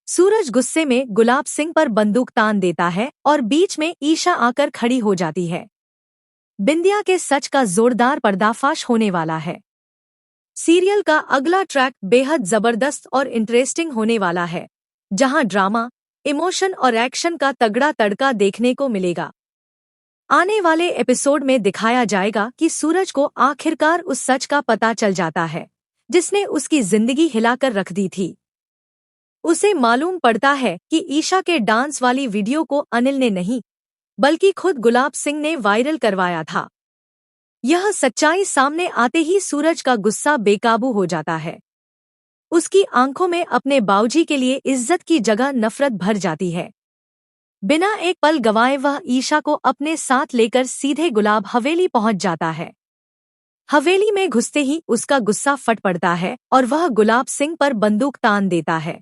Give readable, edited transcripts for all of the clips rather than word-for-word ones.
सूरज गुस्से में गुलाब सिंह पर बंदूक तान देता है और बीच में ईशा आकर खड़ी हो जाती है। बिंदिया के सच का जोरदार पर्दाफाश होने वाला है। सीरियल का अगला ट्रैक बेहद जबरदस्त और इंटरेस्टिंग होने वाला है, जहां ड्रामा, इमोशन और एक्शन का तगड़ा तड़का देखने को मिलेगा। आने वाले एपिसोड में दिखाया जाएगा कि सूरज को आखिरकार उस सच का पता चल जाता है जिसने उसकी जिंदगी हिलाकर रख दी थी। उसे मालूम पड़ता है कि ईशा के डांस वाली वीडियो को अनिल ने नहीं बल्कि खुद गुलाब सिंह ने वायरल करवाया था। यह सच्चाई सामने आते ही सूरज का गुस्सा बेकाबू हो जाता है। उसकी आंखों में अपने बाऊजी के लिए इज्जत की जगह नफरत भर जाती है। बिना एक पल गंवाए वह ईशा को अपने साथ लेकर सीधे गुलाब हवेली पहुंच जाता है। हवेली में घुसते ही उसका गुस्सा फट पड़ता है और वह गुलाब सिंह पर बंदूक तान देता है।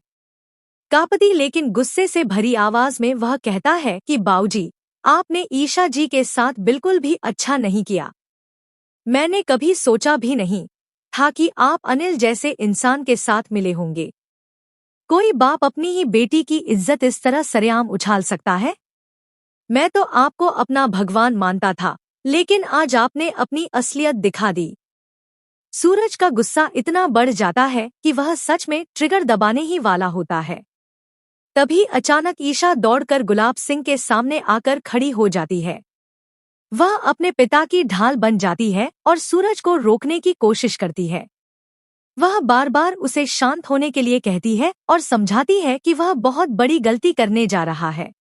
कांपती लेकिन गुस्से से भरी आवाज में वह कहता है कि बाऊजी, आपने ईशा जी के साथ बिल्कुल भी अच्छा नहीं किया। मैंने कभी सोचा भी नहीं था कि आप अनिल जैसे इंसान के साथ मिले होंगे। कोई बाप अपनी ही बेटी की इज्जत इस तरह सरेआम उछाल सकता है? मैं तो आपको अपना भगवान मानता था, लेकिन आज आपने अपनी असलियत दिखा दी। सूरज का गुस्सा इतना बढ़ जाता है कि वह सच में ट्रिगर दबाने ही वाला होता है। तभी अचानक ईशा दौड़कर गुलाब सिंह के सामने आकर खड़ी हो जाती है। वह अपने पिता की ढाल बन जाती है और सूरज को रोकने की कोशिश करती है। वह बार बार उसे शांत होने के लिए कहती है और समझाती है कि वह बहुत बड़ी गलती करने जा रहा है,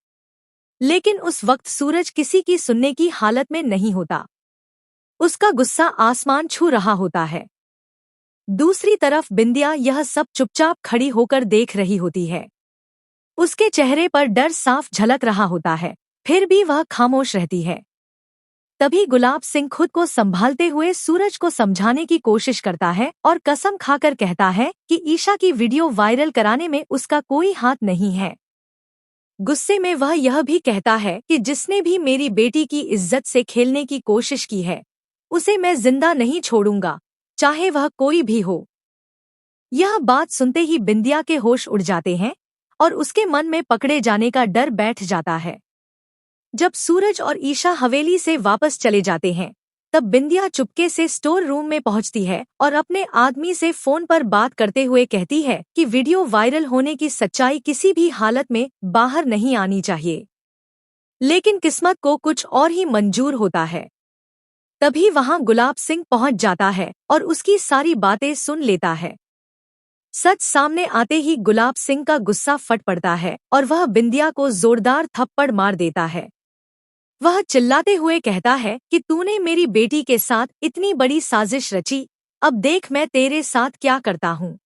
लेकिन उस वक्त सूरज किसी की सुनने की हालत में नहीं होता। उसका गुस्सा आसमान छू रहा होता है। दूसरी तरफ बिंदिया यह सब चुपचाप खड़ी होकर देख रही होती है। उसके चेहरे पर डर साफ झलक रहा होता है, फिर भी वह खामोश रहती है। तभी गुलाब सिंह खुद को संभालते हुए सूरज को समझाने की कोशिश करता है और कसम खाकर कहता है कि ईशा की वीडियो वायरल कराने में उसका कोई हाथ नहीं है। गुस्से में वह यह भी कहता है कि जिसने भी मेरी बेटी की इज्जत से खेलने की कोशिश की है, उसे मैं जिंदा नहीं छोड़ूंगा, चाहे वह कोई भी हो। यह बात सुनते ही बिंदिया के होश उड़ जाते हैं और उसके मन में पकड़े जाने का डर बैठ जाता है। जब सूरज और ईशा हवेली से वापस चले जाते हैं, तब बिंदिया चुपके से स्टोर रूम में पहुंचती है और अपने आदमी से फोन पर बात करते हुए कहती है कि वीडियो वायरल होने की सच्चाई किसी भी हालत में बाहर नहीं आनी चाहिए। लेकिन किस्मत को कुछ और ही मंजूर होता है। तभी वहां गुलाब सिंह पहुंच जाता है और उसकी सारी बातें सुन लेता है। सच सामने आते ही गुलाब सिंह का गुस्सा फट पड़ता है और वह बिंदिया को जोरदार थप्पड़ मार देता है। वह चिल्लाते हुए कहता है कि तूने मेरी बेटी के साथ इतनी बड़ी साजिश रची, अब देख मैं तेरे साथ क्या करता हूँ।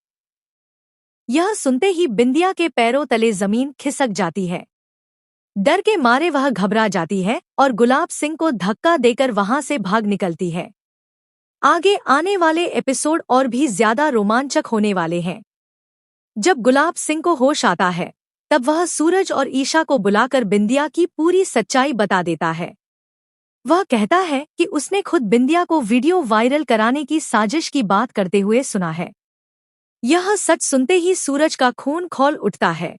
यह सुनते ही बिंदिया के पैरों तले जमीन खिसक जाती है। डर के मारे वह घबरा जाती है और गुलाब सिंह को धक्का देकर वहां से भाग निकलती है। आगे आने वाले एपिसोड और भी ज्यादा रोमांचक होने वाले हैं। जब गुलाब सिंह को होश आता है, तब वह सूरज और ईशा को बुलाकर बिंदिया की पूरी सच्चाई बता देता है। वह कहता है कि उसने खुद बिंदिया को वीडियो वायरल कराने की साजिश की बात करते हुए सुना है। यह सच सुनते ही सूरज का खून खौल उठता है।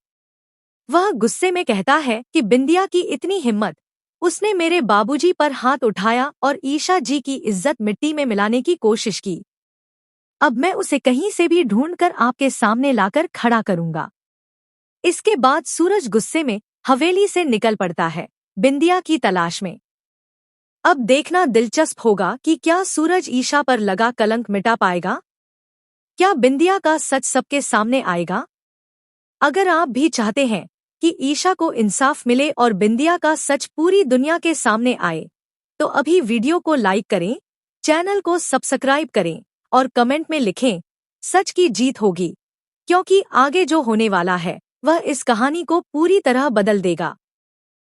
वह गुस्से में कहता है कि बिंदिया की इतनी हिम्मत, उसने मेरे बाबूजी पर हाथ उठाया और ईशा जी की इज्जत मिट्टी में मिलाने की कोशिश की। अब मैं उसे कहीं से भी ढूंढकर आपके सामने लाकर खड़ा करूंगा। इसके बाद सूरज गुस्से में हवेली से निकल पड़ता है, बिंदिया की तलाश में। अब देखना दिलचस्प होगा कि क्या सूरज ईशा पर लगा कलंक मिटा पाएगा? क्या बिंदिया का सच सबके सामने आएगा? अगर आप भी चाहते हैं कि ईशा को इंसाफ मिले और बिंदिया का सच पूरी दुनिया के सामने आए, तो अभी वीडियो को लाइक करें, चैनल को सब्सक्राइब करें और कमेंट में लिखें, सच की जीत होगी, क्योंकि आगे जो होने वाला है वह इस कहानी को पूरी तरह बदल देगा।